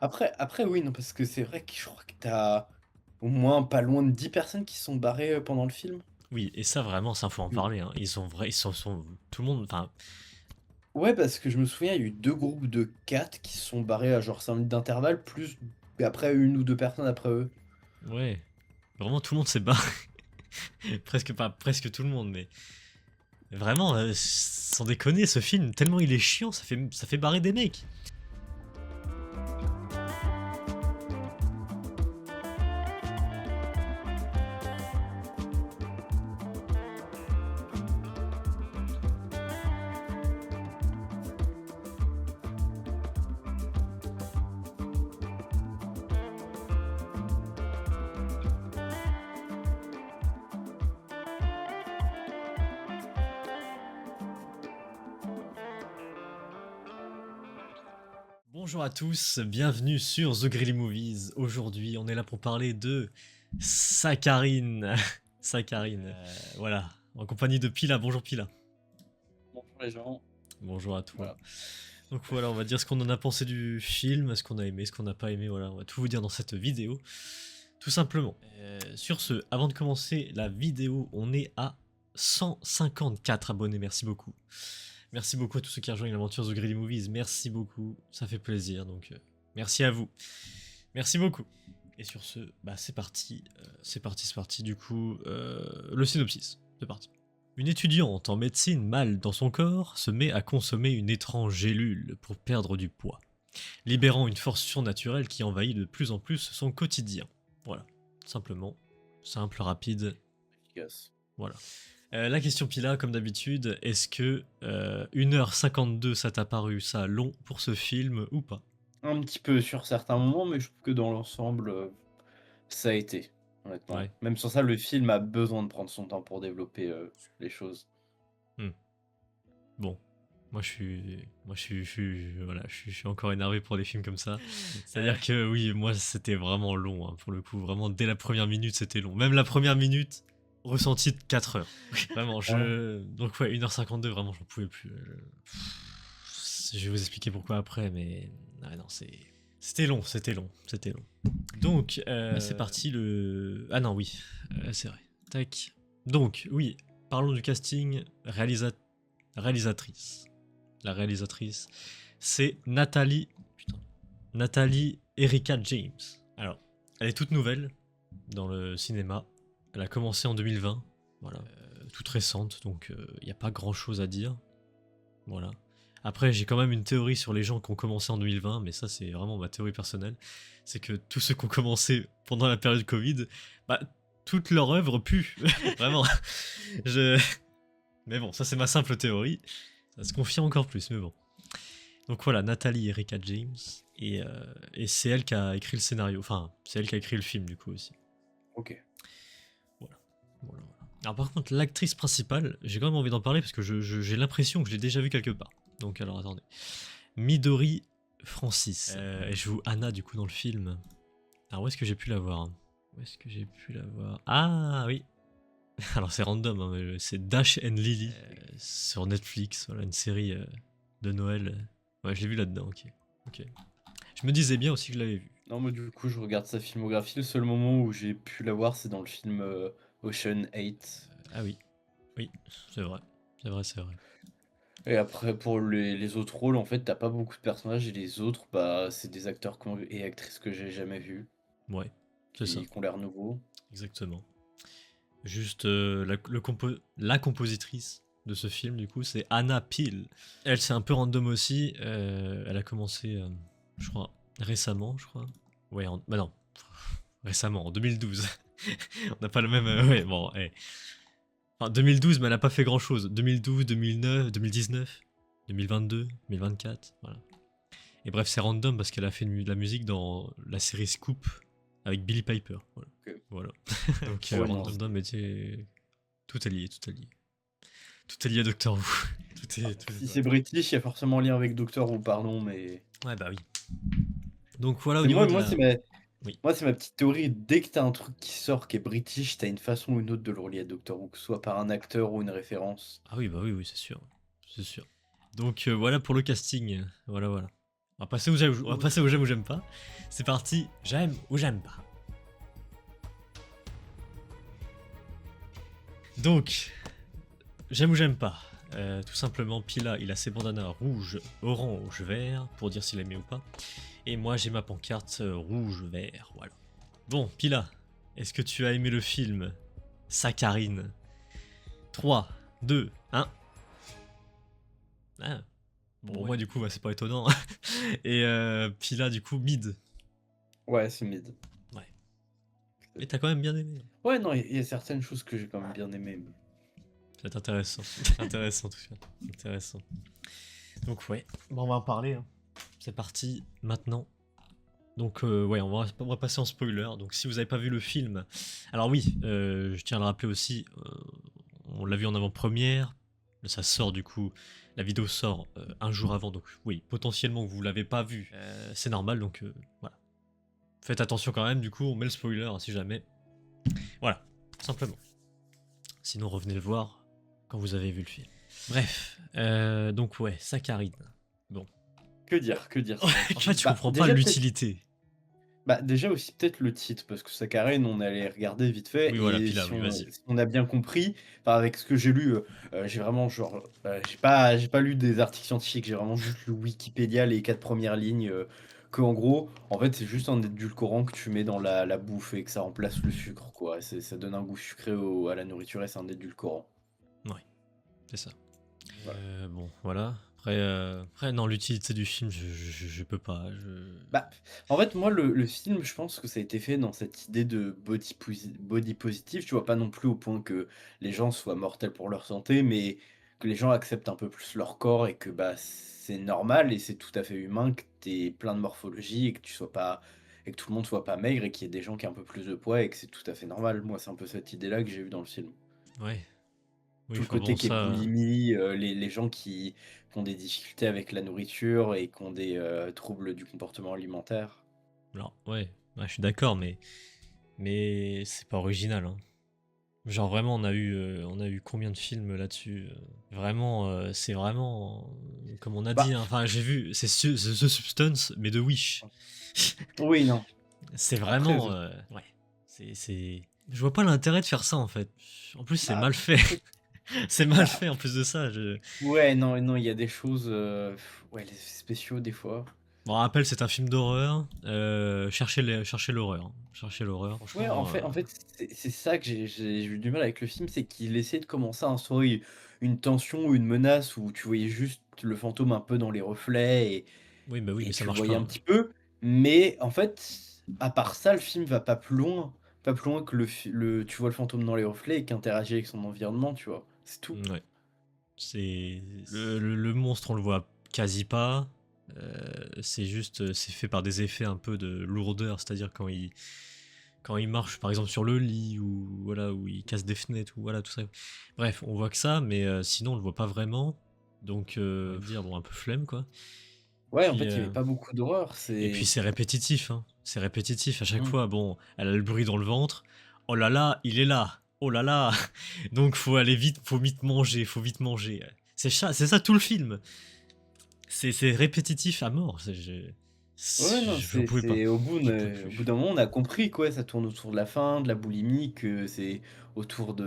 Après oui, non, parce que c'est vrai que je crois que t'as au moins pas loin de 10 personnes qui sont barrées, pendant le film. Oui, et ça vraiment, ça faut en Mmh. parler, hein. Ils sont tout le monde, enfin, Ouais, parce que je me souviens, il y a eu 2 groupes de 4 qui se sont barrés à genre 5 minutes d'intervalle, plus après une ou 2 personnes après eux. ouais, vraiment tout le monde s'est barré. Presque pas, presque tout le monde, mais vraiment, sans déconner, ce film, tellement il est chiant, ça fait barrer des mecs. Bonjour à tous, bienvenue sur The Greedy Movies. Aujourd'hui, on est là pour parler de Saccharine. Saccharine, voilà, en compagnie de Pila. Bonjour Pila. Bonjour les gens. Bonjour à toi. Voilà. Donc voilà, on va dire ce qu'on en a pensé du film, ce qu'on a aimé, ce qu'on n'a pas aimé, voilà, on va tout vous dire dans cette vidéo, tout simplement. Sur ce, avant de commencer la vidéo, on est à 154 abonnés, merci beaucoup. Merci beaucoup à tous ceux qui rejoignent l'aventure The Greedy Movies, merci beaucoup, ça fait plaisir, donc merci à vous. Merci beaucoup. Et sur ce, bah c'est parti, du coup, le synopsis, c'est parti. Une étudiante en médecine mal dans son corps se met à consommer une étrange gélule pour perdre du poids, libérant une force surnaturelle qui envahit de plus en plus son quotidien. Voilà, simplement, simple, rapide, Efficace. voilà. La question Pila, comme d'habitude, est-ce que 1h52 ça t'a paru ça long pour ce film ou pas? Un petit peu sur certains moments, mais je trouve que dans l'ensemble, ça a été, honnêtement. Ouais. Même sur ça, le film a besoin de prendre son temps pour développer, les choses. Hmm. Bon, voilà, je suis encore énervé pour des films comme ça. C'est-à-dire que oui, moi c'était vraiment long, hein, pour le coup, vraiment dès la première minute c'était long. Même la première minute, ressenti de 4 heures. Vraiment, Ouais. donc ouais, 1h52, vraiment j'en pouvais plus. Je vais vous expliquer pourquoi après, mais ah non, c'était long, c'était long, c'était long. Donc, c'est parti le... Ah non, oui, c'est vrai. Tac. Donc, oui, parlons du casting réalisatrice. La réalisatrice, c'est Nathalie Erika James. Alors, elle est toute nouvelle dans le cinéma. Elle a commencé en 2020, voilà, toute récente, donc il n'y a pas grand-chose à dire. Voilà. Après, j'ai quand même une théorie sur les gens qui ont commencé en 2020, mais ça, c'est vraiment ma théorie personnelle. C'est que tous ceux qui ont commencé pendant la période Covid, bah, toute leur œuvre pue. Vraiment. Je... Mais bon, ça, c'est ma simple théorie. Ça se confirme encore plus, mais bon. Donc voilà, Nathalie Erika James. Et c'est elle qui a écrit le scénario. Enfin, c'est elle qui a écrit le film, du coup, aussi. OK. Voilà. Voilà, voilà. Alors par contre, l'actrice principale, j'ai quand même envie d'en parler parce que j'ai l'impression que je l'ai déjà vue quelque part. Donc alors attendez. Midori Francis. Elle joue Anna du coup dans le film. Alors où est-ce que j'ai pu la voir, hein? Où est-ce que j'ai pu la voir? Ah oui. Alors c'est random, hein, mais c'est Dash and Lily sur Netflix. Voilà, une série de Noël. Ouais, je l'ai vu là-dedans, ok. Ok. Je me disais bien aussi que je l'avais vu. Non, mais du coup, je regarde sa filmographie. Le seul moment où j'ai pu la voir, c'est dans le film, Ocean 8. Ah oui. Oui, c'est vrai. C'est vrai, c'est vrai. Et après, pour les autres rôles, en fait, t'as pas beaucoup de personnages et les autres, bah, c'est des acteurs et actrices que j'ai jamais vus, Ouais, c'est ça. qui ont l'air nouveaux. Exactement. Juste la compositrice de ce film, du coup, c'est Anna Peel. Elle, c'est un peu random aussi. Elle a commencé, je crois, récemment, je crois. Ouais, bah non, récemment, en 2012. On n'a pas le même. Ouais, bon, eh. Enfin, 2012, mais elle n'a pas fait grand chose. 2012, 2009, 2019, 2022, 2024, voilà. Et bref, c'est random parce qu'elle a fait de la musique dans la série Scoop avec Billy Piper. Voilà. Ok. Voilà. Donc, Ouais, non. random, mais tout est lié, tout est lié. Tout est lié à Doctor Who. Si Ouais. c'est british, il y a forcément un lien avec Doctor Who, pardon, mais Ouais, bah oui. Donc voilà au c'est niveau de moi, la. Oui. c'est ma petite théorie. Dès que t'as un truc qui sort qui est british, t'as une façon ou une autre de le relier à Doctor Who, que ce soit par un acteur ou une référence. Ah oui, bah oui, oui, c'est sûr. C'est sûr. Donc voilà pour le casting. Voilà, voilà. On va passer au j'aime ou j'aime pas. C'est parti, j'aime ou j'aime pas. Donc, j'aime ou j'aime pas. Tout simplement, Pila, il a ses bandanas rouge, orange, vert, pour dire s'il aimait ou pas. Et moi, j'ai ma pancarte rouge, vert, voilà. Bon, Pila, est-ce que tu as aimé le film Saccharine? 3, 2, 1. Ah. Bon, Ouais. moi, du coup, bah, c'est pas étonnant. Et Pila, du coup, mid. Ouais, c'est mid. Ouais. Mais t'as quand même bien aimé. Ouais, non, il y a certaines choses que j'ai quand même bien aimées. C'est intéressant. Intéressant, tout ça. Intéressant. Donc, ouais. Bon, on va en parler. Hein. C'est parti maintenant. Donc ouais, on va passer en spoiler. Donc si vous n'avez pas vu le film, alors oui, je tiens à le rappeler aussi, on l'a vu en avant-première, ça sort du coup, la vidéo sort un jour avant, donc oui, potentiellement vous l'avez pas vu, c'est normal, donc voilà. Faites attention quand même, du coup on met le spoiler hein, si jamais. Voilà, tout simplement. Sinon revenez le voir quand vous avez vu le film. Bref, donc ouais, Saccharine. Bon. Que dire, que dire. En fait, tu Bah, comprends pas déjà, peut-être l'utilité. bah, déjà aussi peut-être le titre, parce que Saccharine, on allait regarder vite fait, Oui, voilà, et Pila, oui, vas-y. si on a bien compris, enfin, avec ce que j'ai lu, j'ai vraiment genre, j'ai pas lu des articles scientifiques, j'ai vraiment juste lu Wikipédia, les 4 premières lignes, que en gros, en fait, c'est juste un édulcorant que tu mets dans la bouffe et que ça remplace le sucre, quoi. Ça donne un goût sucré à la nourriture et c'est un édulcorant. Ouais, c'est ça. Voilà. Bon, voilà. Après, non, l'utilité du film, je peux pas. Bah, en fait, moi, le film, je pense que ça a été fait dans cette idée de body positive, tu vois, pas non plus au point que les gens soient mortels pour leur santé, mais que les gens acceptent un peu plus leur corps et que bah, c'est normal et c'est tout à fait humain que tu aies plein de morphologie et que tu sois pas et que tout le monde soit pas maigre et qu'il y ait des gens qui aient un peu plus de poids et que c'est tout à fait normal. Moi, c'est un peu cette idée-là que j'ai eue dans le film. Ouais. Oui, Tout le enfin bon, côté qui est ça. boulimie, les gens qui ont des difficultés avec la nourriture et qui ont des troubles du comportement alimentaire. Alors, ouais, je suis d'accord, mais c'est pas original. Hein. Genre, vraiment, on a eu combien de films là-dessus Vraiment, c'est vraiment. Comme on a Bah, dit, hein, enfin, j'ai vu, c'est The Substance, mais de Wish. oui, non. C'est Après, vraiment. Ouais. Je vois pas l'intérêt de faire ça, en fait. En plus, c'est bah, mal fait. après, C'est mal bah, fait en plus de ça. ouais, non, non, il y a des choses, ouais, les effets spéciaux des fois. Bon, rappel, c'est un film d'horreur. Cherchez l'horreur. Hein. Cherchez l'horreur. Ouais, Franchement, en fait, c'est ça que j'ai eu du mal avec le film, c'est qu'il essayait de commencer à instaurer une tension ou une menace où tu voyais juste le fantôme un peu dans les reflets oui, et mais ça tu le marche voyais pas. un Hein. petit peu. Mais en fait, à part ça, le film va pas plus loin que tu vois le fantôme dans les reflets et qui interagit avec son environnement, tu vois. C'est tout. Ouais. C'est le monstre, on le voit quasi pas. C'est juste, c'est fait par des effets un peu de lourdeur, c'est-à-dire quand il marche, par exemple sur le lit ou voilà, où il casse des fenêtres ou voilà tout ça. Bref, on voit que ça, mais sinon on le voit pas vraiment. Donc, on va dire bon, un peu flemme quoi. Ouais, en Puis fait, il y avait pas beaucoup d'horreur, Et puis c'est c'est répétitif, hein. C'est répétitif à chaque mmh. fois. Bon, elle a le bruit dans le ventre. Oh là là, il est là. Oh là là. Donc faut aller vite, faut vite manger, faut vite manger. C'est ça tout le film. C'est répétitif à mort. Ouais, non, J'en pouvais pas. c'est Je peux au bout plus. d'un moment, on a compris, quoi, ça tourne autour de la faim, de la boulimie, que c'est autour bah,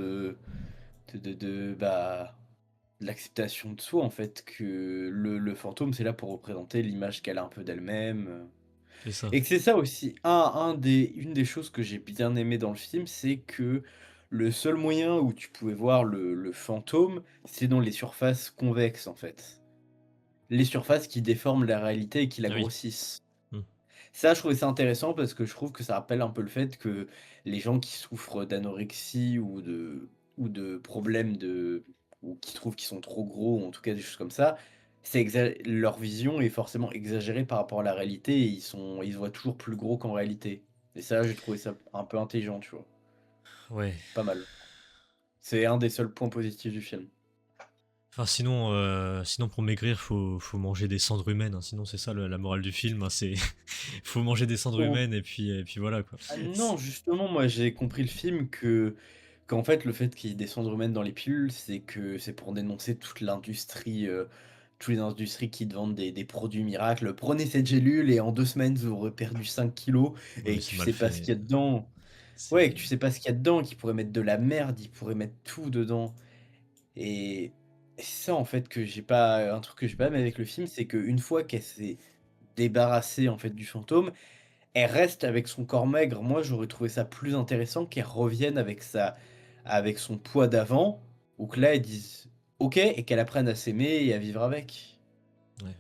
de l'acceptation de soi, en fait, que le fantôme, c'est là pour représenter l'image qu'elle a un peu d'elle-même, C'est ça. et que c'est ça aussi, une des choses que j'ai bien aimé dans le film, c'est que le seul moyen où tu pouvais voir le fantôme, c'est dans les surfaces convexes, en fait. Les surfaces qui déforment la réalité et qui la Ah oui. grossissent. Hmm. Ça, je trouvais ça intéressant parce que je trouve que ça rappelle un peu le fait que les gens qui souffrent d'anorexie ou de problèmes ou qui trouvent qu'ils sont trop gros, ou en tout cas des choses comme ça, leur vision est forcément exagérée par rapport à la réalité et ils se voient toujours plus gros qu'en réalité. Et ça, j'ai trouvé ça un peu intelligent, tu vois. Ouais. Pas mal. C'est un des seuls points positifs du film. Enfin sinon pour maigrir faut manger des cendres humaines. Hein. Sinon c'est ça la morale du film. Hein. C'est faut manger des cendres Oh, humaines et puis voilà quoi. ah non, justement, moi j'ai compris le film qu'en fait le fait qu'il y ait des cendres humaines dans les pilules, c'est que c'est pour dénoncer toute l'industrie toutes les industries qui te vendent des produits miracles. Prenez cette gélule et en 2 semaines, vous aurez perdu 5 kilos Ouais, et mais que c'est tu mal sais pas ce fait. qu'il y a dedans. Ouais, que tu C'est. sais pas ce qu'il y a dedans, qu'ils pourraient mettre de la merde, ils pourraient mettre tout dedans et c'est ça, en fait, que j'ai pas un truc que j'ai pas aimé avec le film, c'est qu'une fois qu'elle s'est débarrassée, en fait, du fantôme, elle reste avec son corps maigre. Moi, j'aurais trouvé ça plus intéressant qu'elle revienne avec son poids d'avant, ou que là, elle dise: «OK» et qu'elle apprenne à s'aimer et à vivre avec. Ouais.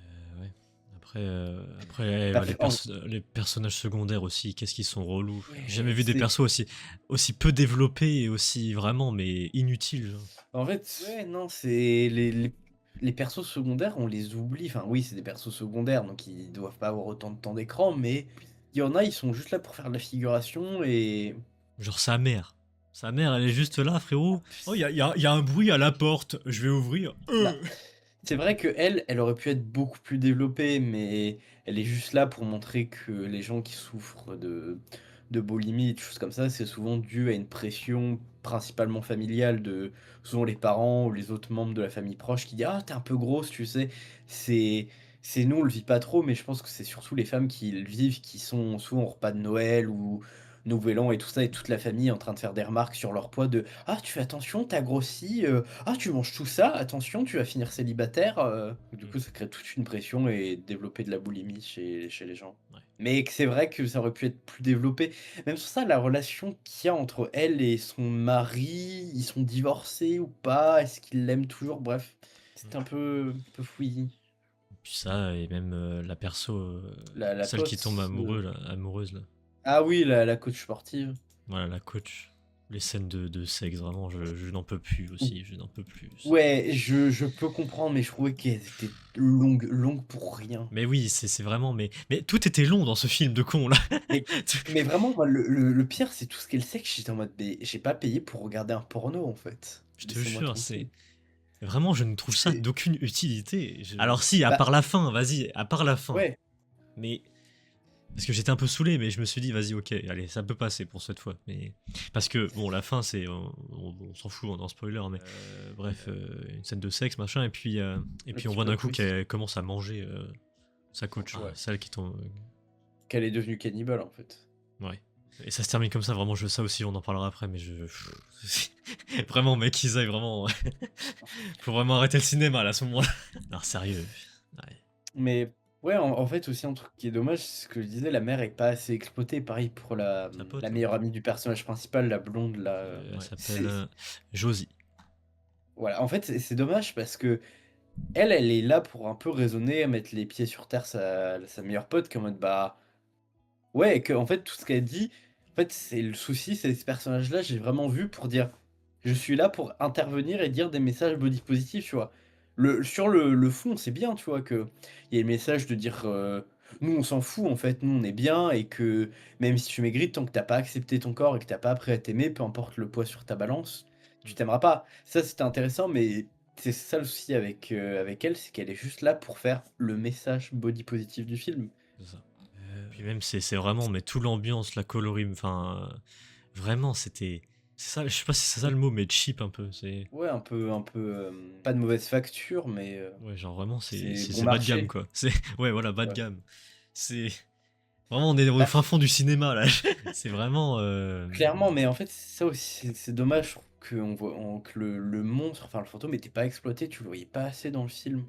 Après, Bah, ouais, en les personnages secondaires aussi, qu'est-ce qu'ils sont relous. J'ai jamais ouais, vu des c'est persos aussi peu développés et aussi vraiment, mais inutiles, genre. en fait, ouais, non, c'est les persos secondaires, on les oublie. Enfin, oui, c'est des persos secondaires, donc ils doivent pas avoir autant de temps d'écran, mais il y en a, ils sont juste là pour faire de la figuration et Genre sa mère. Sa mère, elle est juste là, frérot. Oh, puis y a un bruit à la porte. Je vais ouvrir. bah, c'est vrai qu'elle, elle aurait pu être beaucoup plus développée, mais elle est juste là pour montrer que les gens qui souffrent de boulimie et de choses comme ça, c'est souvent dû à une pression principalement familiale de souvent les parents ou les autres membres de la famille proche qui disent: «Ah, tu un peu grosse», tu sais? C'est c'est nous, on le vit pas trop, mais je pense que c'est surtout les femmes qui le vivent, qui sont souvent au repas de Noël ou Nouvel An et tout ça et toute la famille est en train de faire des remarques sur leur poids de: «Ah, tu fais attention, tu grossi, ah, tu manges tout ça, attention, tu vas finir célibataire». Du Mm, coup, ça crée toute une pression et développer de la boulimie chez les gens. ouais. Mais que c'est vrai que ça aurait pu être plus développé. Même sur ça, la relation qu'il y a entre elle et son mari, ils sont divorcés ou pas? Est-ce qu'il l'aime toujours? Bref, Mm. c'est un peu fouillis. Puis ça, et même la perso, La celle qui pote, tombe amoureuse, là. ah oui, la coach sportive. Voilà, la coach. Les scènes de sexe, vraiment, je n'en peux plus aussi, je n'en peux plus. Ouais, je peux comprendre, mais je trouvais qu'elles étaient longues pour rien. Mais oui, c'est vraiment. Mais tout était long dans ce film de con, là. Mais mais vraiment, moi, le pire, c'est tout ce qu'elle sait que j'étais en mode: «Mais j'ai pas payé pour regarder un porno, en fait. Je te Laissez-moi jure, c'est. tranquille». Vraiment, je ne trouve ça C'est d'aucune utilité. Alors si, à bah, part la fin, vas-y, à part la fin. ouais, Mais parce que j'étais un peu saoulé, mais je me suis dit, vas-y, ok, allez, ça peut passer pour cette fois. Mais parce que bon, la fin, c'est, on s'en fout, on en spoiler, mais bref, une scène de sexe, machin, et un puis on petit voit plot d'un coup twist. qu'elle commence à manger sa coach, Ouais, celle qui tombe. qu'elle est devenue cannibale, en fait. Ouais. Et ça se termine comme ça, vraiment, ça aussi, on en parlera après, mais vraiment, mec, Isaïe, vraiment, faut vraiment arrêter le cinéma là, à ce moment-là. Non, sérieux. Ouais. Mais ouais, en fait, aussi, un truc qui est dommage, c'est ce que je disais, la mère est pas assez exploitée. Pareil pour Sa la pote, là. meilleure amie du personnage principal, la blonde, là, Elle ouais, s'appelle Josie. voilà, en fait, c'est dommage parce que elle est là pour un peu raisonner, mettre les pieds sur terre sa meilleure pote qui est en mode, bah, ouais, et qu'en fait, tout ce qu'elle dit, en fait, c'est le souci, c'est ce personnage-là, j'ai vraiment vu pour dire: «Je suis là pour intervenir et dire des messages body positifs», tu vois? Sur le fond, c'est bien, tu vois, qu'il y ait le message de dire, «Nous, on s'en fout, en fait, nous, on est bien et que même si tu maigris, tant que tu as pas accepté ton corps et que tu as pas appris à t'aimer, peu importe le poids sur ta balance, tu Mm, t'aimeras pas». Ça, c'était intéressant, mais c'est ça le souci avec elle, c'est qu'elle est juste là pour faire le message body positif du film. c'est ça. Puis même, c'est vraiment, mais toute l'ambiance, la coloris, enfin, vraiment, c'était. C'est ça, je sais pas si c'est ça le mot, mais cheap un peu. C'est. Ouais, un peu, pas de mauvaise facture, mais, Ouais, genre vraiment, c'est bon c'est bas de gamme, marché. quoi. C'est. Ouais, voilà, bas de Ouais. gamme. C'est. Vraiment, on est au Bah, fin fond du cinéma, là. C'est vraiment. clairement, mais en fait, c'est ça aussi, c'est dommage, je trouve qu'on voit que le monstre, enfin le fantôme était pas exploité, tu le voyais pas assez dans le film.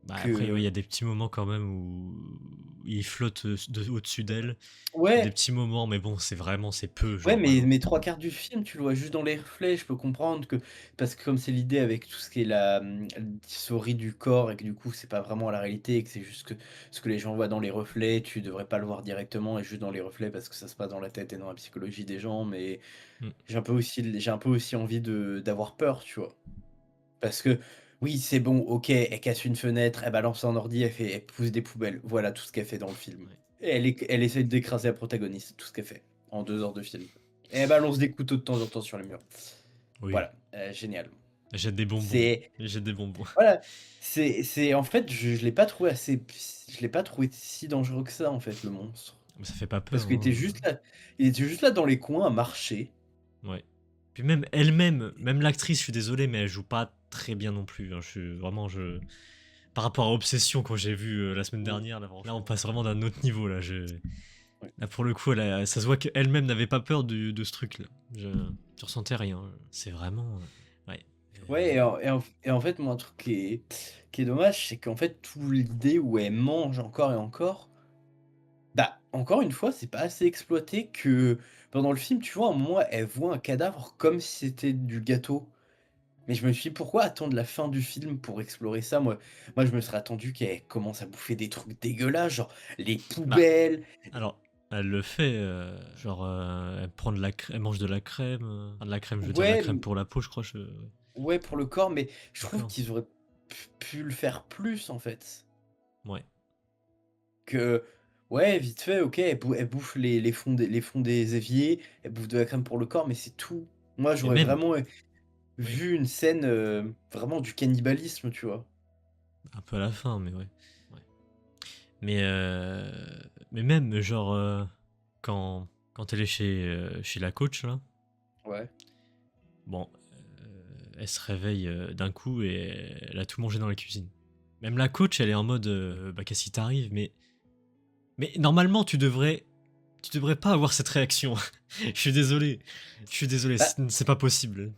Bah, après, ouais, il y Que a des petits moments quand même où il flotte au-dessus d'elle. Des ouais, petits moments, mais bon, c'est peu, ouais, genre vraiment. mais 3/4 du film, tu le vois juste dans les reflets, je peux comprendre que parce que comme c'est l'idée avec tout ce qui est la dysphorie du corps et que du coup, c'est pas vraiment la réalité et que c'est juste que ce que les gens voient dans les reflets, tu devrais pas le voir directement et juste dans les reflets parce que ça se passe dans la tête et dans la psychologie des gens, mais Mm. j'ai un peu aussi envie de d'avoir peur, tu vois? Parce que oui, c'est bon, OK, elle casse une fenêtre, elle balance un ordi, elle pousse des poubelles. Voilà tout ce qu'elle fait dans le film. Ouais. Et elle essaie d'écraser la protagoniste, tout ce qu'elle fait en 2 heures de film. Et elle balance des couteaux de temps en temps sur les murs. Oui. Voilà, génial. Jette des bonbons. C'est Jette des bonbons. voilà, c'est en fait, je l'ai pas trouvé je l'ai pas trouvé si dangereux que ça, en fait, le monstre. Mais ça fait pas Parce peur, qu'il était hein. juste là il était juste là dans les coins à marcher. Ouais. Puis même elle-même, même l'actrice, je suis désolé, mais elle joue pas très bien non plus, hein. Je suis vraiment, je par rapport à Obsession, quand j'ai vu la semaine Mmh. dernière, là, on passe vraiment d'un autre niveau, là. Ouais. Là, pour le coup, ça se voit qu'elle-même n'avait pas peur de ce truc-là. Je ressentais rien. C'est vraiment. Ouais. Ouais, et en fait, moi, un truc qui est dommage, c'est qu'en fait, toute l'idée où elle mange encore et encore, bah, encore une fois, c'est pas assez exploité que pendant le film, tu vois, à un moment, elle voit un cadavre comme si c'était du gâteau. Mais je me suis dit: «Pourquoi attendre la fin du film pour explorer ça?» Moi, je me serais attendu qu'elle commence à bouffer des trucs dégueulasses, genre les Bah, poubelles. alors, elle le fait, genre, elle prend elle mange de la crème, enfin, de la crème, je veux dire, de la Ouais, crème pour la peau, je crois, ouais, pour le corps, mais je trouve d'accord. qu'ils auraient pu le faire plus, en fait. Ouais. Que ouais, vite fait, OK, elle bouffe les fonds des éviers, elle bouffe de la crème pour le corps, mais c'est tout. Moi, Et j'aurais même, vraiment, oui, vu une scène, vraiment du cannibalisme, tu vois? un peu à la fin, mais ouais. Ouais. Mais, mais même, genre, quand elle est chez la coach, là, Ouais. bon, elle se réveille d'un coup et elle a tout mangé dans la cuisine. Même la coach, elle est en mode, bah, qu'est-ce qui t'arrive? Mais normalement, tu devrais pas avoir cette réaction. Je suis désolé. Je suis désolé, Bah, c'est pas possible.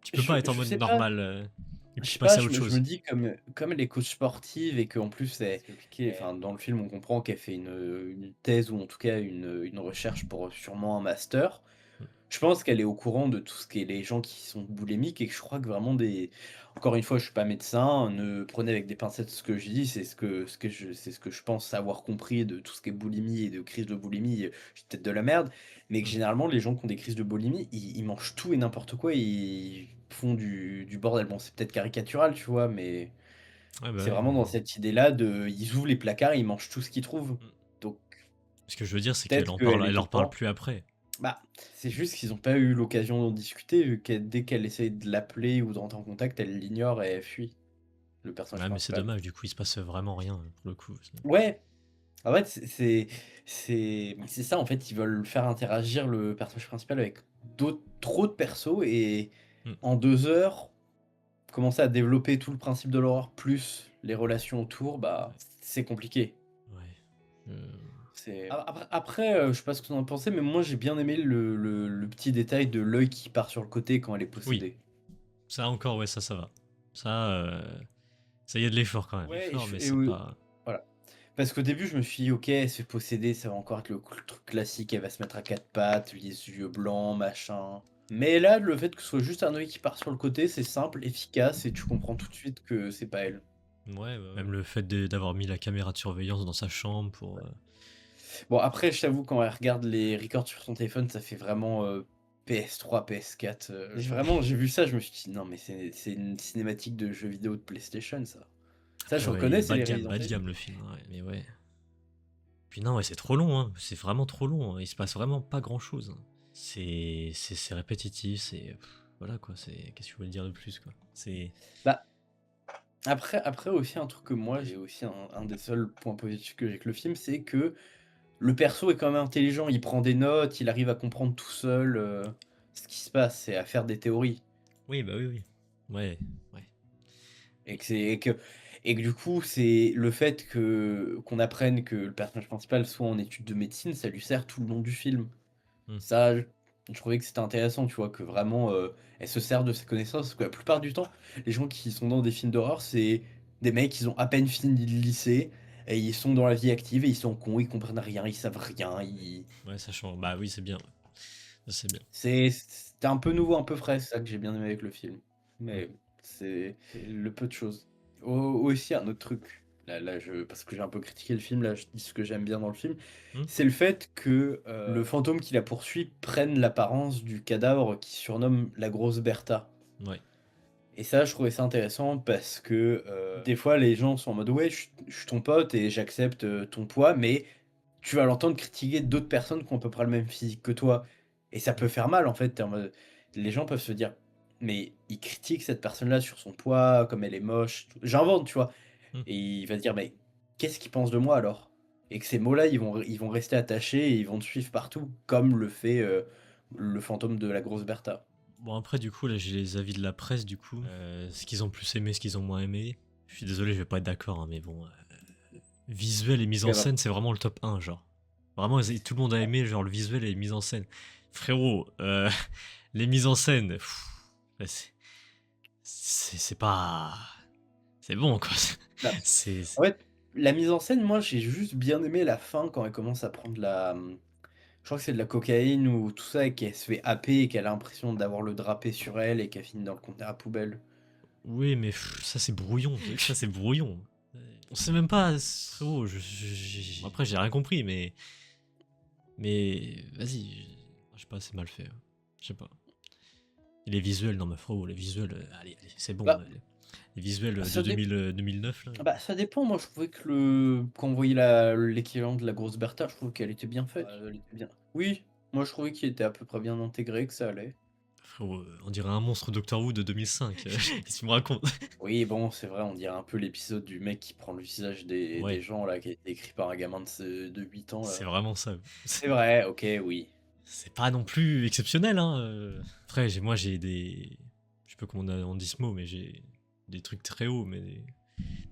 Tu peux pas être en je mode sais pas. normal et Je puis sais pas, passer à autre je me chose. dis comme elle est coach sportive et qu'en plus c'est compliqué, enfin dans le film on comprend qu'elle fait une thèse ou en tout cas une recherche pour, sûrement un master. Mm. Je pense qu'elle est au courant de tout ce qui est les gens qui sont boulimiques et que je crois que vraiment des encore une fois, je suis pas médecin, ne prenez avec des pincettes ce que je dis, c'est ce que je pense avoir compris de tout ce qui est boulimie et de crise de boulimie, je dis peut-être de la merde, mais que Mm. généralement les gens qui ont des crises de boulimie, ils mangent tout et n'importe quoi, ils font du bordel. Bon, c'est peut-être caricatural, tu vois? Mais Ouais, bah c'est ouais. vraiment dans cette idée-là de ils ouvrent les placards et ils mangent tout ce qu'ils trouvent. Mm. Donc Ce que je veux dire, c'est peut-être qu'elle elle est en au reparle courant. plus après. Bah, c'est juste qu'ils ont pas eu l'occasion d'en discuter, vu qu'elle dès qu'elle essaye de l'appeler ou de rentrer en contact, elle l'ignore et elle fuit, le personnage Ouais, mais c'est principal. dommage, du coup, il se passe vraiment rien pour le coup. Ouais, en fait, c'est ça, en fait, ils veulent faire interagir le personnage principal avec trop de persos et Mm. en 2 heures, commencer à développer tout le principe de l'horreur plus les relations autour, bah, Ouais. c'est compliqué. Ouais. C'est après, je sais pas ce que vous en pensez, mais moi j'ai bien aimé le petit détail de l'œil qui part sur le côté quand elle est Oui, possédée. ça encore, ouais, ça va. Ça, ça y a de l'effort quand même. Ouais, Effort, mais et c'est pas. voilà. Parce qu'au début, je me suis dit: «OK, elle se fait posséder, ça va encore être le truc classique, elle va se mettre à 4 pattes, les yeux blancs, machin». Mais là, le fait que ce soit juste un œil qui part sur le côté, c'est simple, efficace et tu comprends tout de suite que c'est pas elle. Ouais, bah, même le fait d'avoir mis la caméra de surveillance dans sa chambre pour. Bon après, je t'avoue, quand elle regarde les records sur son téléphone, ça fait vraiment, PS3, PS4, vraiment, j'ai vu ça, je me suis dit: «Non mais c'est une cinématique de jeu vidéo de PlayStation ça». Ça, Après, je ouais, il reconnais, est c'est les Resident bas de Evil. gamme le film, ouais, mais ouais. Puis non, ouais, c'est trop long, hein. C'est vraiment trop long, hein. Il se passe vraiment pas grand-chose, hein. C'est répétitif, voilà quoi, qu'est-ce que tu veux dire de plus, quoi. Bah, après aussi un truc que moi j'ai aussi un des seuls points positifs que j'ai avec le film, c'est que le perso est quand même intelligent, il prend des notes, il arrive à comprendre tout seul, ce qui se passe et à faire des théories Oui, bah oui, oui. Ouais, ouais. et que du coup, c'est le fait que qu'on apprenne que le personnage principal soit en études de médecine, ça lui sert tout le long du film. Hmm. Ça, je trouvais que c'était intéressant, tu vois? Que vraiment, elle se sert de ses connaissances, parce que la plupart du temps, les gens qui sont dans des films d'horreur, c'est des mecs, ils ont à peine fini le lycée et ils sont dans la vie active et ils sont cons, ils comprennent rien, ils savent rien, ils Ouais, ça change. Bah oui, c'est bien. Ouais. Ça, c'est bien. c'était un peu nouveau, un peu frais, c'est ça que j'ai bien aimé avec le film. Hmm. Mais c'est le peu de choses. Aussi un autre truc, là je parce que j'ai un peu critiqué le film, là je dis ce que j'aime bien dans le film, Hmm. c'est le fait que, le fantôme qui la poursuit prenne l'apparence du cadavre qui surnomme la grosse Bertha. Ouais. Et ça, je trouvais ça intéressant parce que, des fois les gens sont en mode: «Ouais, je suis ton pote et j'accepte, ton poids», mais tu vas l'entendre critiquer d'autres personnes qui ont à peu près le même physique que toi et ça Hmm. peut faire mal en fait. Tu en mode les gens peuvent se dire: «Mais il critique cette personne-là sur son poids, comme elle est moche», j'invente, tu vois? Hmm. Et il va se dire: «Mais qu'est-ce qu'il pense de moi alors?» Et que ces mots-là, ils vont rester attachés et ils vont te suivre partout, comme le fait, le fantôme de la grosse Bertha. Bon, après, du coup, là, j'ai les avis de la presse, du coup. Ce qu'ils ont plus aimé, ce qu'ils ont moins aimé. Je suis désolé, je vais pas être d'accord, hein, mais bon, visuel et mise en Ouais, bah, scène, c'est vraiment le top 1, genre. Vraiment, tout le monde a aimé genre le visuel et les mises en scène. Frérot, les mises en scène, ouais, c'est pas... C'est bon, quoi. bah, C'est... en fait, la mise en scène, moi, j'ai juste bien aimé la fin quand elle commence à prendre je crois que c'est de la cocaïne ou tout ça et qu'elle se fait happer et qu'elle a l'impression d'avoir le drapé sur elle et qu'elle finit dans le conteneur à poubelle. Oui, mais ça c'est brouillon, ça c'est brouillon. On sait même pas, frérot, après j'ai rien compris, mais... Mais vas-y, je sais pas, c'est mal fait. Je sais pas. Et les visuels, non mais frérot, les visuels, allez, c'est bon. Bah, Les visuels de ça dé 2009, là. bah, ça dépend, moi je trouvais que quand on voyait l'équivalent de la grosse Bertha, je trouve qu'elle était bien faite. Elle était bien. Oui, moi je trouvais qu'il était à peu près bien intégré, que ça allait. Frérot, on dirait un monstre Doctor Who de 2005. Qu'est-ce que tu me racontes? Oui, bon, c'est vrai, on dirait un peu l'épisode du mec qui prend le visage des Ouais, gens, là, qui a été écrit par un gamin de 8 ans, c'est là. vraiment ça. C'est vrai, OK, oui. C'est pas non plus exceptionnel, hein. Après, moi j'ai des... Je sais pas comment on dit ce mot, mais j'ai des trucs très hauts, mais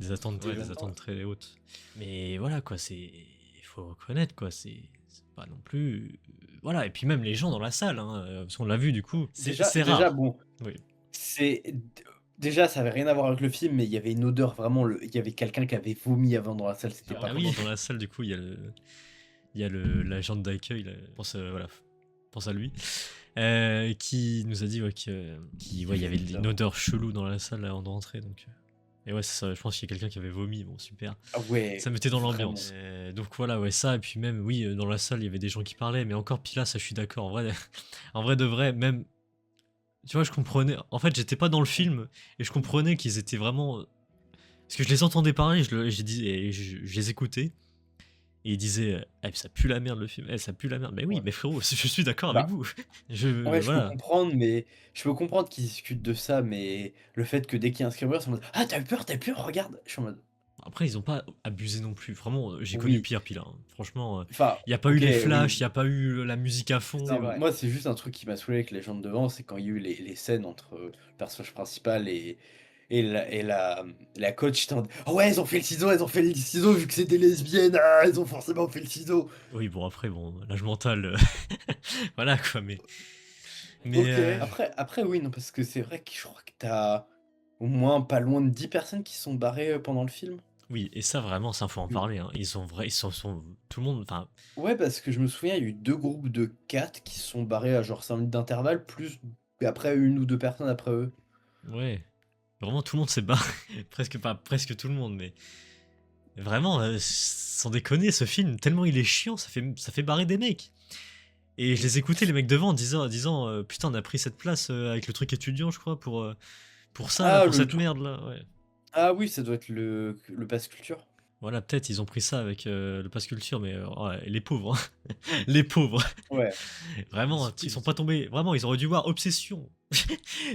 des attentes, ouais, Déjà, des attentes très hautes. Mais voilà, quoi, c'est... Il faut reconnaître, quoi, c'est pas non plus... Voilà, et puis même les gens dans la salle, hein, parce qu'on l'a vu du coup, c'est déjà, rare. bon, Oui. c'est déjà, ça avait rien à voir avec le film, mais il y avait une odeur vraiment, il y avait quelqu'un qui avait vomi avant dans la salle, c'était pas Ah oui, possible. dans la salle, du coup, il y a l'agent d'accueil, là, voilà, pense à lui, qui nous a dit ouais, ouais, il y avait une odeur chelou dans la salle là, avant de rentrer. Donc, et ouais, c'est ça, je pense qu'il y a quelqu'un qui avait vomi, bon, super. Ah ouais, Ça mettait dans vraiment. l'ambiance. Donc voilà, ouais, ça, et puis même, oui, dans la salle, il y avait des gens qui parlaient, mais encore, pis là, ça, je suis d'accord. En vrai, en vrai de vrai, même, tu vois, je comprenais. En fait, j'étais pas dans le film, et je comprenais qu'ils étaient vraiment. Parce que je les entendais parler, je les écoutais. Et il disait eh, ça pue la merde le film, ça pue la merde. Mais oui, Ouais. mais frérot, je suis d'accord avec Bah, vous. ouais, Voilà. je peux comprendre qu'ils discutent de ça, mais le fait que dès qu'il y a un screamer, c'est en mode: «Ah, t'as eu peur? Regarde!» Je suis en mode: Après, ils ont pas abusé non plus. Vraiment, j'ai connu «Oui». pire pile, hein. Franchement, Enfin, il y a pas eu OK, les oui. flashs, il y a pas eu la musique à Non, fond. moi, c'est juste un truc qui m'a saoulé avec Les gens de devant, c'est quand il y a eu les scènes entre, le personnage principal et la coach, j'étais en mode: «Ah ouais, elles ont fait le ciseau vu que c'est des lesbiennes, ah, elles ont forcément fait le ciseau». Oui, bon après, bon, l'âge mental, voilà quoi. Mais OK, après oui, non, parce que c'est vrai que je crois que t'as au moins pas loin de 10 personnes qui se sont barrées, pendant le film. oui, et ça vraiment, ça faut en Mmh. parler. Hein. Ils sont tout le monde. Enfin, Ouais, parce que je me souviens, il y a eu 2 groupes de 4 qui se sont barrés à genre 5 minutes d'intervalle, plus après une ou 2 personnes après eux. ouais, vraiment tout le monde s'est barré. Presque pas, presque tout le monde, mais vraiment, sans déconner, ce film, tellement il est chiant, ça fait barrer des mecs. Et je Mmh. les écoutais, les mecs devant, en disant putain, on a pris cette place avec le truc étudiant, je crois, pour ça, là, Ah, pour le cette tru merde, là. Ouais. ah oui, ça doit être le pass culture. Voilà, peut-être ils ont pris ça avec le pass culture, mais ouais, les pauvres, hein. Les pauvres. Ouais, Vraiment, ils sont pas tombés. Vraiment, ils auraient dû voir Obsession.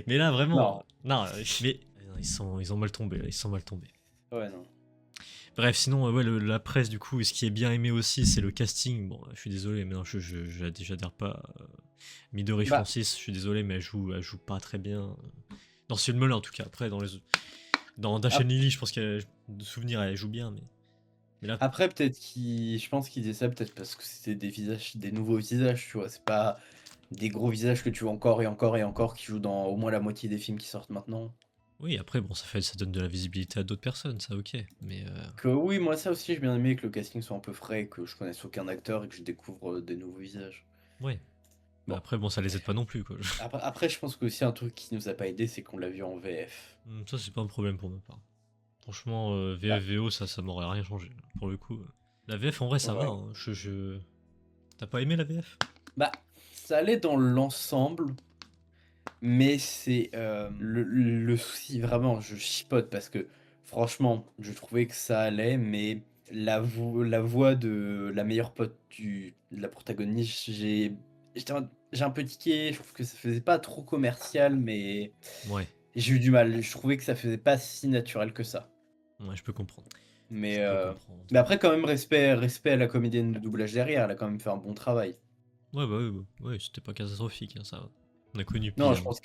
Mais là, vraiment, non, non, mais ils ont mal tombé, là, ils sont mal tombés. ouais, non. Bref, sinon, ouais, la presse, du coup, ce qui est bien aimé aussi, c'est le casting. Bon, je suis désolé, mais non, j'adhère pas. Midori Bah, Francis, je suis désolé, mais elle joue pas très bien. Dans ce film-là, en tout cas. Après, dans Dash and ap Lily, je pense qu'elle, de souvenir, elle joue bien, mais là, après peut-être je pense qu'ils disaient ça peut-être parce que c'était des nouveaux visages, tu vois? C'est pas des gros visages que tu vois encore et encore et encore qui jouent dans au moins la moitié des films qui sortent maintenant. oui, après, bon, ça donne de la visibilité à d'autres personnes, ça, ok. Mais Que oui, moi ça aussi j'ai bien aimé que le casting soit un peu frais, que je connaisse aucun acteur et que je découvre, des nouveaux visages. ouais. Mais Bon, après, bon, ça les aide pas non plus, quoi. après je pense qu'aussi un truc qui nous a pas aidé, c'est qu'on l'a vu en VF. Ça, c'est pas un problème pour ma part. Franchement, Bah, VF, VO, ça m'aurait rien changé, pour le coup. La VF, en vrai, ça va. ouais. Hein. T'as pas aimé la VF? Bah, ça allait dans l'ensemble, mais c'est, le souci vraiment, je chipote parce que franchement, je trouvais que ça allait, mais la voix de la meilleure pote de la protagoniste, j'ai un peu tiqué, je trouve que ça faisait pas trop commercial, mais Ouais, j'ai eu du mal. Je trouvais que ça faisait pas si naturel que ça. ouais, je peux comprendre. Mais, Je peux comprendre. mais après quand même respect à la comédienne de doublage derrière, elle a quand même fait un bon travail. Ouais, bah oui, ouais, c'était pas catastrophique, hein, ça va. On a connu Non, pire. je pense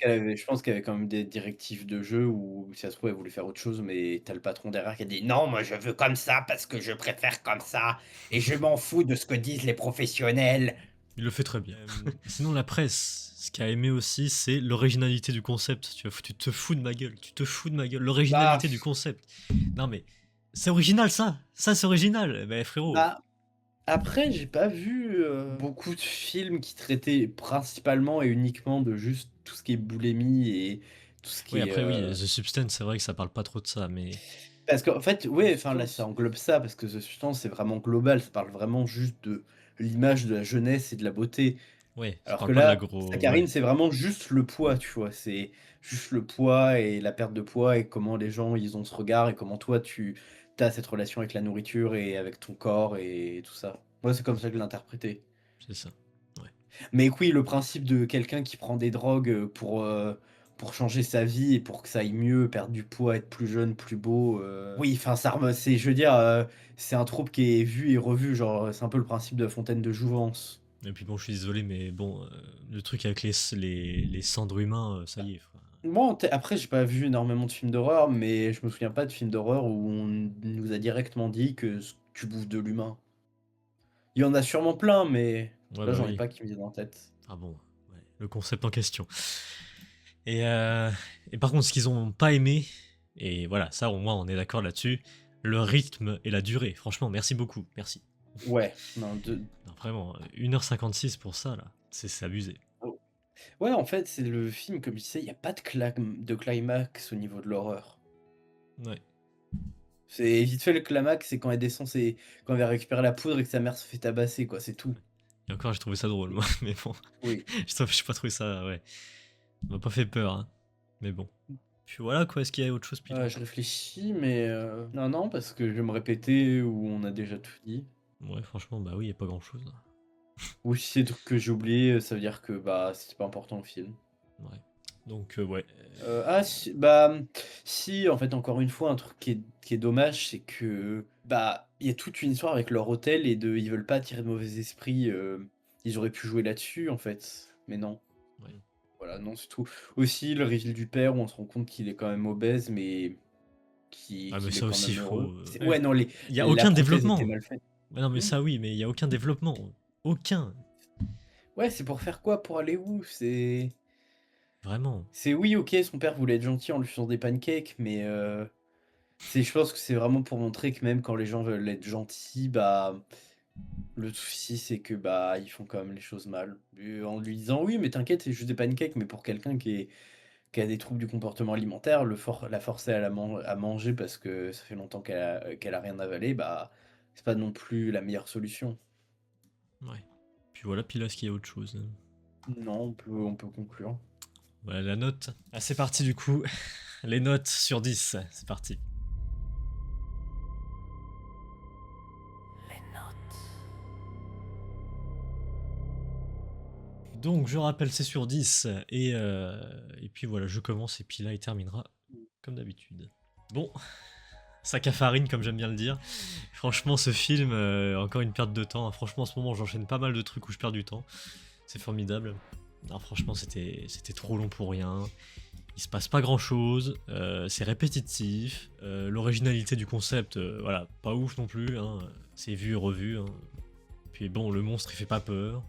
qu'il y avait quand même des directives de jeu où, si ça se trouve, elle voulait faire autre chose, mais tu as le patron derrière qui a dit: «Non, moi je veux comme ça parce que je préfère comme ça et je m'en fous de ce que disent les professionnels». Il le fait très bien. Sinon, la presse, ce qu'a aimé aussi, c'est l'originalité du concept. Tu te fous de ma gueule, tu te fous de ma gueule. Bah, L'originalité du concept. Non mais, c'est original ça. Ça c'est original. Ben frérot. bah, après, j'ai pas vu, beaucoup de films qui traitaient principalement et uniquement de juste tout ce qui est boulimie et tout ce Oui qui est, après oui, The Substance, c'est vrai que ça parle pas trop de ça, mais parce qu'en fait, ouais, enfin là, ça englobe ça parce que The Substance, c'est vraiment global, ça parle vraiment juste de l'image de la jeunesse et de la beauté. ouais, ça Alors parle que pas de la là, gros. Ouais, Saccharine, c'est vraiment juste le poids, tu vois? C'est juste le poids et la perte de poids et comment les gens, ils ont ce regard et comment toi, tu as cette relation avec la nourriture et avec ton corps et tout ça. Moi, c'est comme ça que je l'ai interprété. c'est ça. Ouais. Mais oui, le principe de quelqu'un qui prend des drogues, pour changer sa vie et pour que ça aille mieux, perdre du poids, être plus jeune, plus beau, oui, enfin, ça reme c'est je veux dire, c'est un troupe qui est vu et revu, genre, c'est un peu le principe de la fontaine de jouvence. Et puis bon, je suis désolé, mais bon, le truc avec les cendres humains, ça y est. Moi, en té après, j'ai pas vu énormément de films d'horreur, mais je me souviens pas de films d'horreur où on nous a directement dit que s tu bouffes de l'humain. Il y en a sûrement plein, mais Ouais là, bah j'en ai oui. pas qui me viennent en tête. Ah bon, ouais, le concept en question. Et, euh, et par contre, ce qu'ils ont pas aimé, et voilà, ça au moins on est d'accord là-dessus, le rythme et la durée. Franchement, merci beaucoup, merci. Ouais, non, de Non, vraiment, 1h56 pour ça, là, c'est abusé. oh, ouais, en fait, c'est le film, comme je disais, il y a pas de climax au niveau de l'horreur. Ouais. C'est vite fait le climax, c'est quand elle descend, c'est quand elle va récupérer la poudre et que sa mère se fait tabasser, quoi, c'est tout. Et encore, j'ai trouvé ça drôle, moi, mais bon, Oui. j'ai pas trouvé ça, ouais. Ça m'a pas fait peur, hein. Mais bon. Puis voilà, quoi, est-ce qu'il y a autre chose, Pile? Je réfléchis, mais non, non, parce que je vais me répéter ou on a déjà tout dit. Ouais, franchement, bah oui, y a pas grand-chose. Ou si c'est des trucs que j'ai oubliés, ça veut dire que, bah, c'était pas important au film. Ouais. Donc, ouais. Ah si, bah, si, en fait, encore une fois, un truc qui est dommage, c'est que, bah, il y a toute une histoire avec leur hôtel et ils veulent pas attirer de mauvais esprits, ils auraient pu jouer là-dessus, en fait, mais non. Ouais. Voilà, non, c'est tout. Aussi, le reveal du père où on se rend compte qu'il est quand même obèse, mais Ah, mais qu'il est ça quand aussi, même faut. heureux. Ouais, non, Il y a la aucun prothèse était développement. mal faite. Ouais, non, mais Oui. ça, oui, mais il y a aucun développement. Aucun. Ouais, c'est pour faire quoi? Pour aller où? Vraiment. C'est oui, OK, son père voulait être gentil en lui faisant des pancakes, mais je pense que c'est vraiment pour montrer que même quand les gens veulent être gentils, bah, le souci, c'est que, bah, ils font quand même les choses mal. En lui disant: «Oui, mais t'inquiète, c'est juste des pancakes», mais pour quelqu'un qui a des troubles du comportement alimentaire, la forcer à manger parce que ça fait longtemps qu'elle a rien avalé, bah, c'est pas non plus la meilleure solution. Ouais. Puis voilà, puis là, est-ce qu'il y a autre chose? Non, on peut conclure. Voilà la note. Ah, c'est parti du coup. Les notes sur 10. C'est parti. Donc je rappelle, c'est sur 10. Et puis voilà, je commence et puis là, il terminera comme d'habitude. Bon, sac à farine, comme j'aime bien le dire. Franchement, ce film, encore une perte de temps. Franchement, en ce moment, j'enchaîne pas mal de trucs où je perds du temps. C'est formidable. Non, franchement, c'était trop long pour rien. Il se passe pas grand chose. C'est répétitif. L'originalité du concept, voilà, pas ouf non plus. Hein. C'est vu et revu. Hein. Puis bon, le monstre, il fait pas peur.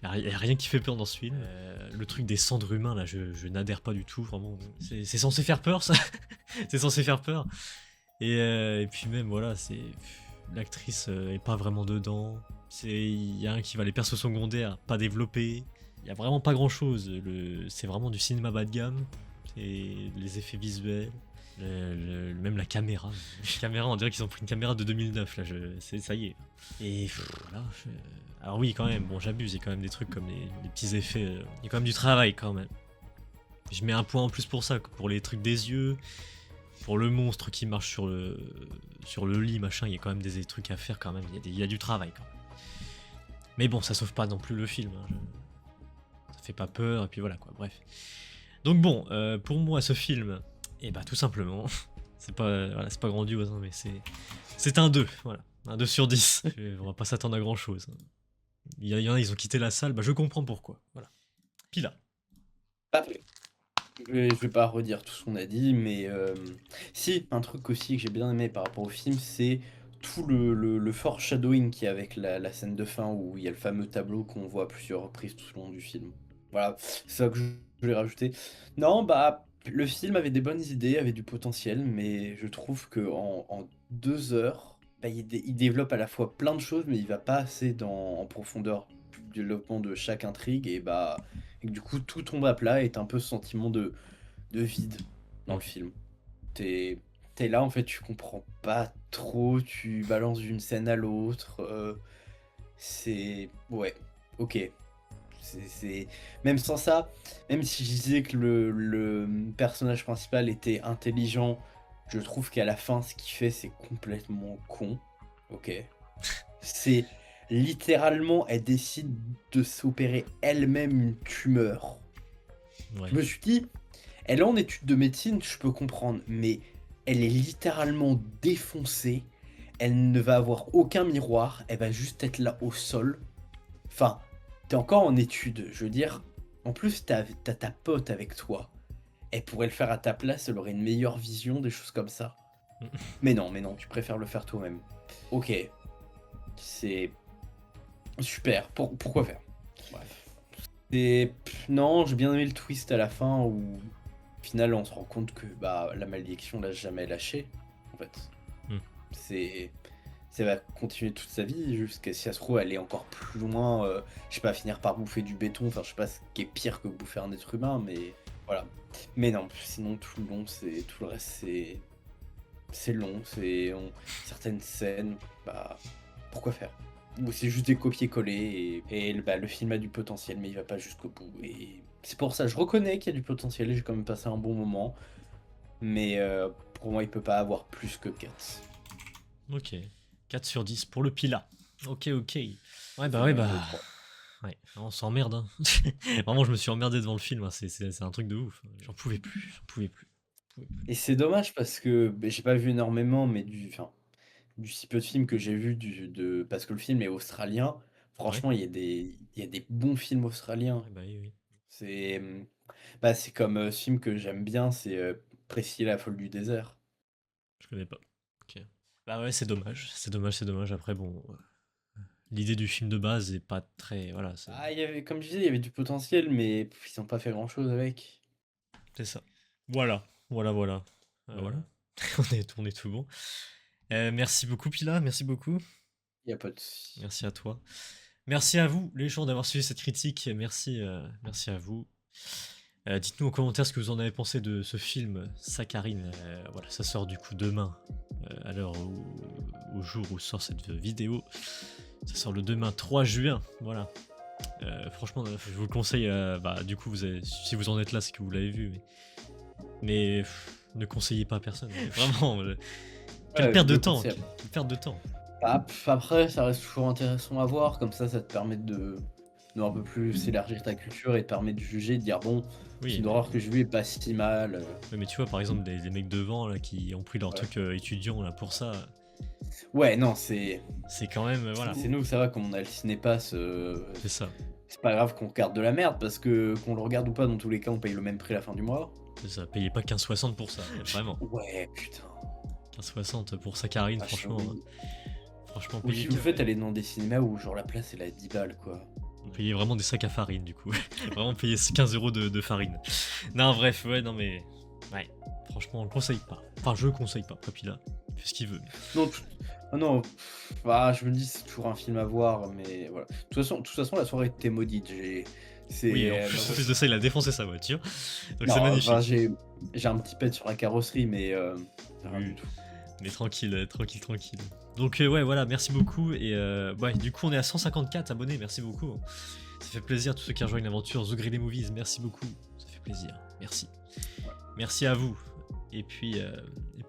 Il y a rien qui fait peur dans ce film. Le truc des cendres humains, là, je n'adhère pas du tout, vraiment. C'est censé faire peur, ça. C'est censé faire peur. Et puis même, voilà, l'actrice est pas vraiment dedans. Il y a un qui va les persos secondaires, pas développés. Il y a vraiment pas grand chose. C'est vraiment du cinéma bas de gamme. Et les effets visuels. Même la caméra. La caméra, on dirait qu'ils ont pris une caméra de 2009, là, ça y est. Et voilà. Alors oui, quand même, bon, j'abuse, il y a quand même des trucs comme les petits effets. Il y a quand même du travail, quand même. Je mets un point en plus pour ça, pour les trucs des yeux, pour le monstre qui marche sur le lit, machin, il y a quand même des trucs à faire quand même. Il y a du travail quand même. Mais bon, ça sauve pas non plus le film. Hein, ça fait pas peur, et puis voilà quoi, bref. Donc bon, pour moi, ce film, et bah tout simplement, voilà, c'est pas grandiose, hein, mais c'est un 2, voilà. Un 2 sur 10. On va pas s'attendre à grand chose. Il y en a, ils ont quitté la salle, bah je comprends pourquoi. Voilà. Puis là. Bah, je vais pas redire tout ce qu'on a dit, mais si, un truc aussi que j'ai bien aimé par rapport au film, c'est tout le foreshadowing qu'il y a avec la scène de fin où il y a le fameux tableau qu'on voit à plusieurs reprises tout au long du film. Voilà, c'est ça que je voulais rajouter. Non, bah, le film avait des bonnes idées, avait du potentiel, mais je trouve qu'en 2 heures, bah, il développe à la fois plein de choses, mais il va pas assez en profondeur du développement de chaque intrigue, et que du coup tout tombe à plat et t'as un peu ce sentiment de vide dans le Ok. film. T'es es là, en fait, tu comprends pas trop, tu balances d'une scène à l'autre, c'est ouais, OK. C'est même sans ça, même si je disais que le personnage principal était intelligent, je trouve qu'à la fin, ce qu'il fait, c'est complètement con, OK? C'est littéralement, elle décide de s'opérer elle-même une tumeur. Je Ouais. me suis dit: elle est en études de médecine, je peux comprendre, mais elle est littéralement défoncée. Elle ne va avoir aucun miroir, elle va juste être là au sol. Enfin, t'es encore en études, je veux dire. En plus, t'as ta pote avec toi. Elle pourrait le faire à ta place, elle aurait une meilleure vision, des choses comme ça. Mais non, tu préfères le faire toi-même. Ok, c'est super. Pourquoi faire? Bref. Non, j'ai bien aimé le twist à la fin où, au final, on se rend compte que bah, la malédiction l'a jamais lâché, en fait. Hmm. C'est... Ça va continuer toute sa vie, jusqu'à si ça se trouve, elle est encore plus loin, je sais pas, finir par bouffer du béton, enfin, je sais pas ce qui est pire que bouffer un être humain, mais voilà. Mais non, sinon, tout le long, tout le reste, c'est long, certaines scènes, bah, pourquoi faire? Ou c'est juste des copier-coller bah, le film a du potentiel, mais il va pas jusqu'au bout. Et c'est pour ça, je reconnais qu'il y a du potentiel, j'ai quand même passé un bon moment, mais pour moi, il peut pas avoir plus que 4. Ok. 4 sur 10 pour le Pila. Ok, ok. C'est Ouais, moyen bah. de 3. Ouais, on s'emmerde. Hein. Vraiment, je me suis emmerdé devant le film. Hein. C'est un truc de ouf. J'en pouvais plus. J'en pouvais plus. J'en pouvais plus. Et c'est dommage parce que beh, j'ai pas vu énormément, mais enfin, du si peu de films que j'ai vu parce que le film est australien, Ouais. franchement, il y a des bons films australiens. Ouais, bah oui, oui. C'est bah, c'est comme ce film que j'aime bien, c'est Priscilla, la folle du désert. Je connais pas. Ok. Bah ouais, c'est dommage. C'est dommage, c'est dommage. Après, bon. L'idée du film de base est pas très. Voilà, Ah, comme je disais, il y avait du potentiel, mais ils ont pas fait grand-chose avec. c'est ça. Voilà. Voilà, voilà. Bah, Euh, voilà, on est tout bon. Merci beaucoup, Pila. Merci beaucoup. il y a pas de souci. Merci à toi. Merci à vous, les gens, d'avoir suivi cette critique. Merci, merci à vous. Dites-nous en commentaire ce que vous en avez pensé de ce film Saccharine. Voilà, ça sort du coup demain, à l'heure au jour où sort cette vidéo. Ça sort le demain 3 juin. Voilà. Franchement, je vous le conseille. Bah, du coup, si vous en êtes là, c'est que vous l'avez vu. Mais ne conseillez pas à personne. Vraiment, quelle Ouais, perte je de le temps. conseille. Quelle perte de temps. Bah, après, ça reste toujours intéressant à voir, comme ça te permet de un peu plus élargir ta culture et te permet de juger, de dire bon, le Oui, film d'horreur que j'ai vu est pas si mal. ouais, mais tu vois, par exemple, les mecs devant là, qui ont pris leur Ouais. truc étudiant là, pour ça, Ouais, non, c'est quand même. Voilà, c'est nous, ça va, comme on a le cinépass, c'est ça. c'est pas grave qu'on regarde de la merde, parce que qu'on le regarde ou pas, dans tous les cas, on paye le même prix à la fin du mois. C'est ça. Payez pas 15,60 pour ça, vraiment. Ouais, putain. 15,60 pour Saccharine, Ah, franchement. oui. Franchement, Ou si vous le faites, allez dans des cinémas où genre la place elle est à 10 balles, quoi. payez vraiment des sacs à farine, du coup. Vraiment payer 15 euros de farine. Non, bref, ouais, non, mais. Ouais, franchement, on le conseille pas. Enfin, je le conseille pas. Papilla, il fait ce qu'il veut. Non, ah non, bah, je me dis c'est toujours un film à voir, mais voilà. De toute façon, la soirée était maudite. Oui, C'est, en plus de ça, il a défoncé sa voiture. Donc non, c'est enfin, magnifique. j'ai un petit pet sur la carrosserie, mais rien Oui. du tout. Mais tranquille, tranquille, tranquille. Donc ouais, voilà, merci beaucoup. Et ouais, du coup, on est à 154 abonnés, merci beaucoup. Ça fait plaisir, tous ceux qui rejoignent l'aventure The Greedy Movies, merci beaucoup. Ça fait plaisir, merci. Merci à vous. Et puis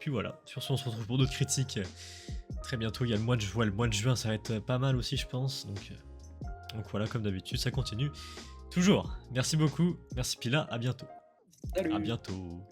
voilà. Sur ce, on se retrouve pour d'autres critiques très bientôt. Il y a le mois de juin, ça va être pas mal aussi, je pense. Donc voilà, comme d'habitude, ça continue. Toujours. Merci beaucoup. Merci Pila, à bientôt. À Salut! bientôt.